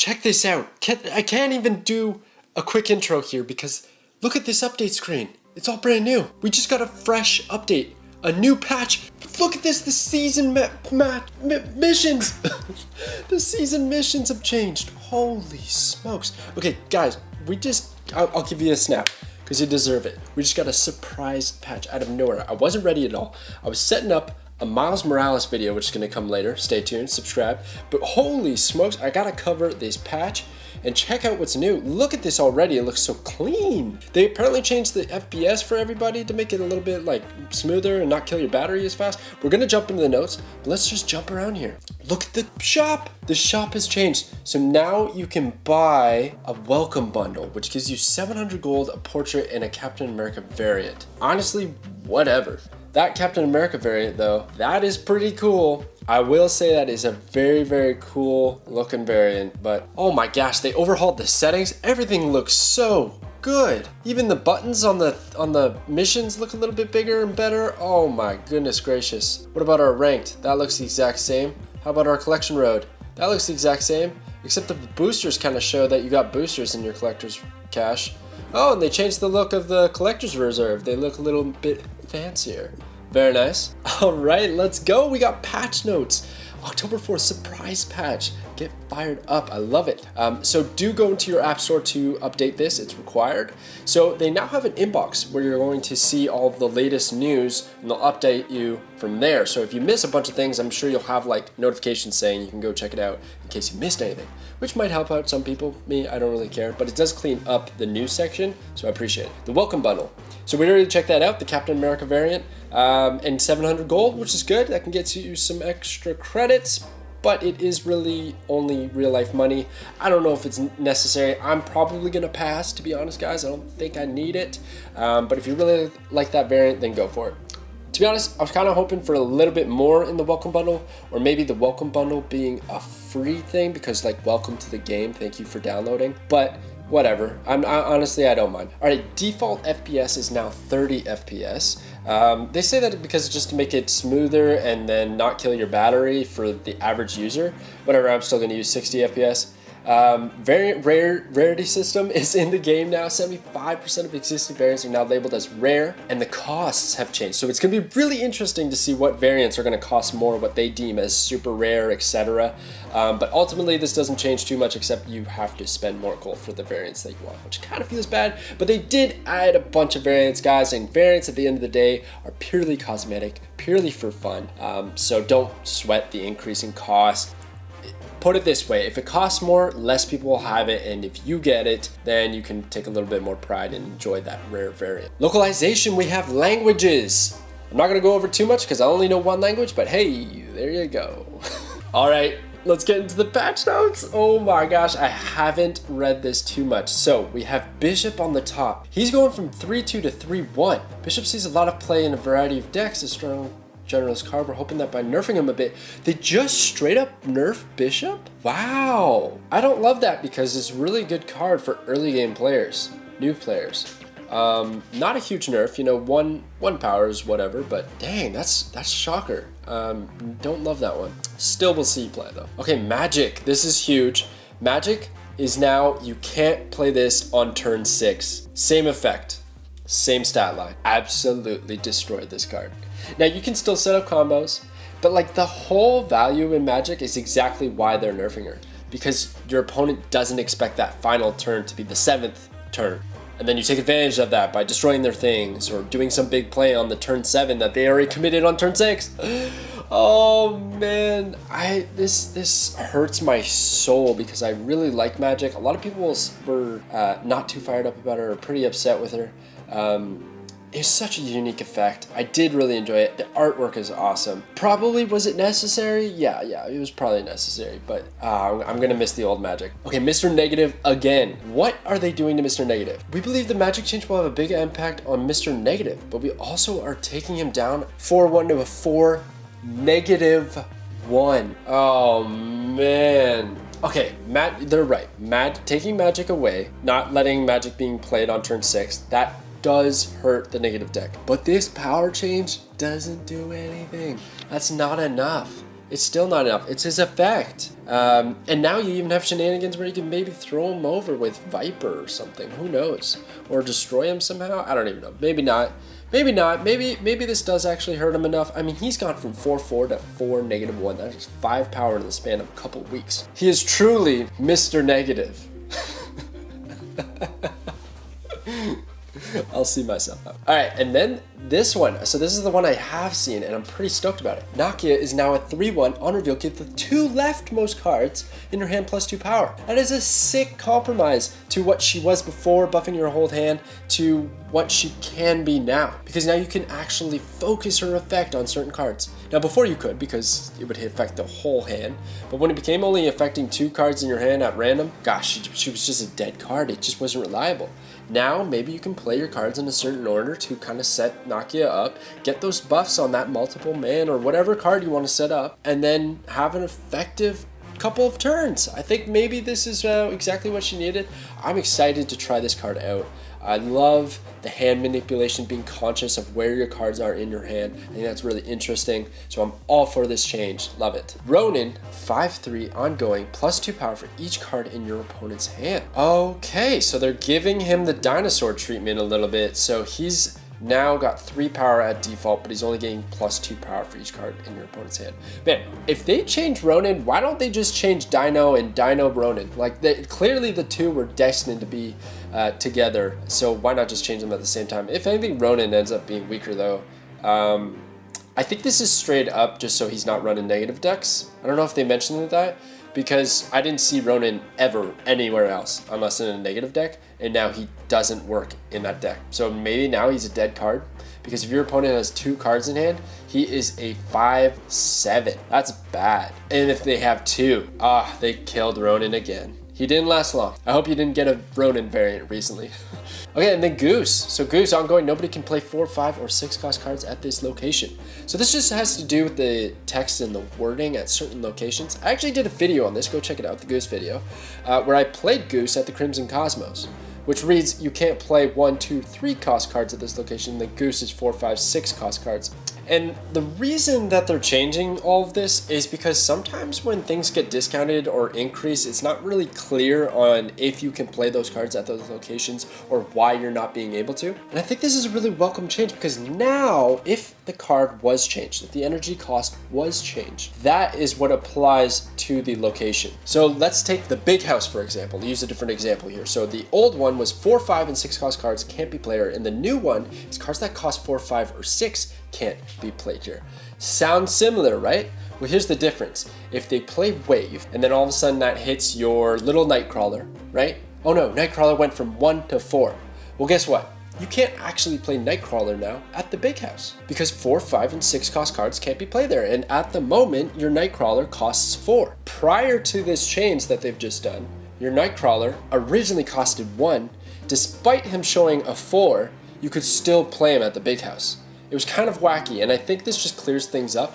check this out. I can't even do a quick intro here because look at this update screen. It's all brand new. We just got a fresh update, a new patch. Look at this, the season missions. The season missions have changed. Holy smokes. Okay, guys, I'll give you a snap because you deserve it. We just got a surprise patch out of nowhere. I wasn't ready at all. I was setting up a Miles Morales video, which is going to come later. Stay tuned, subscribe. But holy smokes, I got to cover this patch and check out what's new. Look at this already. It looks so clean. They apparently changed the FPS for everybody to make it a little bit like smoother and not kill your battery as fast. We're going to jump into the notes, but let's just jump around here. Look at the shop. The shop has changed. So now you can buy a welcome bundle, which gives you 700 gold, a portrait, and a Captain America variant. Honestly, whatever. That Captain America variant though, that is pretty cool. I will say that is a very, very cool looking variant, but oh my gosh, they overhauled the settings. Everything looks so good. Even the buttons on the missions look a little bit bigger and better. Oh my goodness gracious. What about our ranked? That looks the exact same. How about our collection road? That looks the exact same, except the boosters kind of show that you got boosters in your collector's cache. Oh, and they changed the look of the collector's reserve. They look a little bit fancier. Very nice. All right, let's go. We got patch notes. October 4th surprise patch. Get fired up. I love it. So do go into your app store to update this. It's required. So they now have an inbox where you're going to see all of the latest news and they'll update you from there. So if you miss a bunch of things, I'm sure you'll have like notifications saying you can go check it out in case you missed anything, which might help out some people. Me, I don't really care, but it does clean up the news section, so I appreciate it. The welcome bundle. So we already checked that out, the Captain America variant, and 700 gold, which is good. That can get you some extra credits, but it is really only real life money. I don't know if it's necessary. I'm probably gonna pass, to be honest, guys. I don't think I need it, but if you really like that variant, then go for it. To be honest, I was kind of hoping for a little bit more in the welcome bundle, or maybe the welcome bundle being a free thing because like welcome to the game, thank you for downloading, but whatever. Honestly, I don't mind. All right, default FPS is now 30 FPS. They say that because just to make it smoother and then not kill your battery for the average user. Whatever, I'm still gonna use 60 FPS. Variant rarity system is in the game now. 75% of existing variants are now labeled as rare, and the costs have changed. So it's gonna be really interesting to see what variants are gonna cost more, what they deem as super rare, etc. But ultimately, this doesn't change too much, except you have to spend more gold for the variants that you want, which kind of feels bad. But they did add a bunch of variants, guys, and variants at the end of the day are purely cosmetic, purely for fun. So don't sweat the increasing cost. Put it this way, if it costs more, less people will have it, and if you get it, then you can take a little bit more pride and enjoy that rare variant. Localization, we have languages. I'm not gonna go over too much because I only know one language, but hey, there you go. All right, let's get into the patch notes. Oh my gosh, I haven't read this too much. So we have Bishop on the top. He's going from 3-2 to 3-1. Bishop sees a lot of play in a variety of decks, a strong generalist card. We're hoping that by nerfing him a bit, they just straight up nerf Bishop? Wow. I don't love that because it's a really good card for early game players, new players. Not a huge nerf, you know, one power is whatever, but dang, that's a shocker. Don't love that one. Still will see play though. Okay, Magik, this is huge. Magik is now, you can't play this on turn 6. Same effect, same stat line. Absolutely destroyed this card. Now you can still set up combos, but like the whole value in Magik is exactly why they're nerfing her, because your opponent doesn't expect that final turn to be the 7th turn. And then you take advantage of that by destroying their things or doing some big play on the turn 7 that they already committed on turn 6. Oh man, this hurts my soul because I really like Magik. A lot of people were not too fired up about her or pretty upset with her. It's such a unique effect. I did really enjoy it. The artwork is awesome. Probably, was it necessary? Yeah, it was probably necessary, but I'm gonna miss the old Magik. Okay, Mr. Negative again. What are they doing to Mr. Negative? We believe the Magik change will have a big impact on Mr. Negative, but we also are taking him down 4-1 to a 4-1. Oh man. Okay, they're right. Taking Magik away, not letting Magik being played on turn 6, that does hurt the negative deck. But this power change doesn't do anything. That's not enough. It's still not enough. It's his effect. And now you even have shenanigans where you can maybe throw him over with Viper or something. Who knows? Or destroy him somehow? I don't even know. Maybe not. Maybe not. Maybe this does actually hurt him enough. I mean, he's gone from 4-4 to 4-1. That's just 5 power in the span of a couple weeks. He is truly Mr. Negative. I'll see myself out. All right, and then this one. So this is the one I have seen, and I'm pretty stoked about it. Nakia is now at 3-1 on reveal. Get the 2 leftmost cards in your hand plus 2 power. That is a sick compromise to what she was before, buffing your whole hand, to what she can be now. Because now you can actually focus her effect on certain cards. Now before you could, because it would affect the whole hand. But when it became only affecting 2 cards in your hand at random, gosh, she was just a dead card. It just wasn't reliable. Now, maybe you can play your cards in a certain order to kind of set Nakia up, get those buffs on that multiple man or whatever card you want to set up, and then have an effective couple of turns. I think maybe this is exactly what she needed. I'm excited to try this card out. I love the hand manipulation, being conscious of where your cards are in your hand. I think that's really interesting. So I'm all for this change. Love it. Ronin, 5-3 ongoing, plus 2 power for each card in your opponent's hand. Okay, so they're giving him the dinosaur treatment a little bit. So he's now got 3 power at default, but he's only getting plus 2 power for each card in your opponent's hand. Man, if they change Ronin, why don't they just change Dino and Dino Ronin? Like, clearly the 2 were destined to be together, so why not just change them at the same time? If anything, Ronin ends up being weaker though. I think this is straight up just so he's not running negative decks. I don't know if they mentioned that, because I didn't see Ronin ever anywhere else unless in a negative deck, and now he doesn't work in that deck. So maybe now he's a dead card, because if your opponent has 2 cards in hand, he is a 5-7. That's bad. And if they have 2, they killed Ronin again. He didn't last long. I hope you didn't get a Ronin variant recently. Okay, and then Goose. So Goose, ongoing, nobody can play 4, 5, or 6 cost cards at this location. So this just has to do with the text and the wording at certain locations. I actually did a video on this, go check it out, the Goose video, where I played Goose at the Crimson Cosmos, which reads you can't play 1, 2, 3 cost cards at this location. The Goose is 4, 5, 6 cost cards. And the reason that they're changing all of this is because sometimes when things get discounted or increased, it's not really clear on if you can play those cards at those locations or why you're not being able to. And I think this is a really welcome change, because now if the card was changed, if the energy cost was changed, that is what applies to the location. So let's take the big house, for example. Use a different example here. So the old one was 4, 5, and 6 cost cards can't be played, and the new one is cards that cost 4, 5, or 6 can't be played here. Sounds similar, right? Well, here's the difference. If they play Wave, and then all of a sudden that hits your little Nightcrawler, right? Oh no, Nightcrawler went from 1 to 4. Well, guess what? You can't actually play Nightcrawler now at the big house, because 4, 5, and 6 cost cards can't be played there. And at the moment, your Nightcrawler costs 4. Prior to this change that they've just done, your Nightcrawler originally costed 1. Despite him showing a 4, you could still play him at the big house. It was kind of wacky, and I think this just clears things up.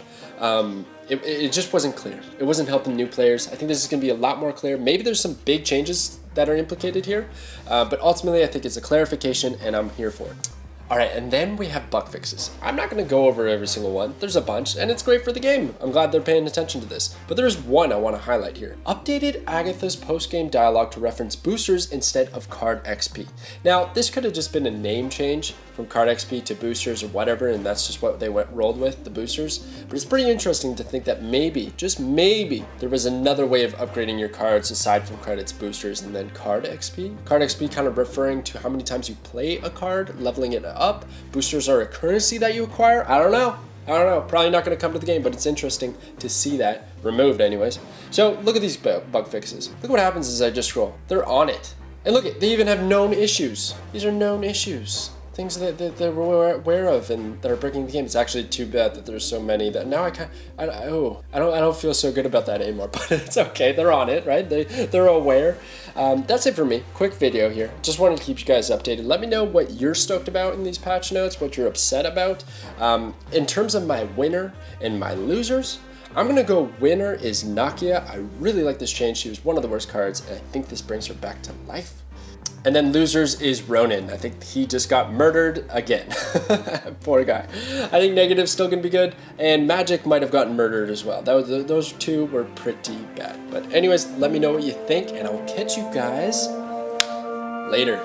It just wasn't clear. It wasn't helping new players. I think this is going to be a lot more clear. Maybe there's some big changes that are implicated here, but ultimately I think it's a clarification, and I'm here for it. All right, and then we have bug fixes. I'm not gonna go over every single one. There's a bunch, and it's great for the game. I'm glad they're paying attention to this. But there's one I wanna highlight here. Updated Agatha's post-game dialogue to reference boosters instead of card XP. Now, this could have just been a name change from card XP to boosters or whatever, and that's just what they rolled with, the boosters. But it's pretty interesting to think that maybe, just maybe, there was another way of upgrading your cards aside from credits, boosters, and then card XP. Card XP kind of referring to how many times you play a card, leveling it up. Boosters are a currency that you acquire. I don't know. Probably not going to come to the game, but it's interesting to see that removed anyways. So look at these bug fixes. Look what happens as I just scroll. They're on it. And look, they even have known issues. These are known issues. Things that they're aware of and that are breaking the game. It's actually too bad that there's so many that now I don't feel so good about that anymore, but it's okay. They're on it, right? They're aware. That's it for me. Quick video here. Just wanted to keep you guys updated. Let me know what you're stoked about in these patch notes, what you're upset about. In terms of my winner and my losers, I'm gonna go winner is Nakia. I really like this change. She was one of the worst cards, and I think this brings her back to life. And then losers is Ronin. I think he just got murdered again. Poor guy. I think negative's still gonna be good, and Magik might have gotten murdered as well. Those two were pretty bad. But anyways, let me know what you think, and I will catch you guys later.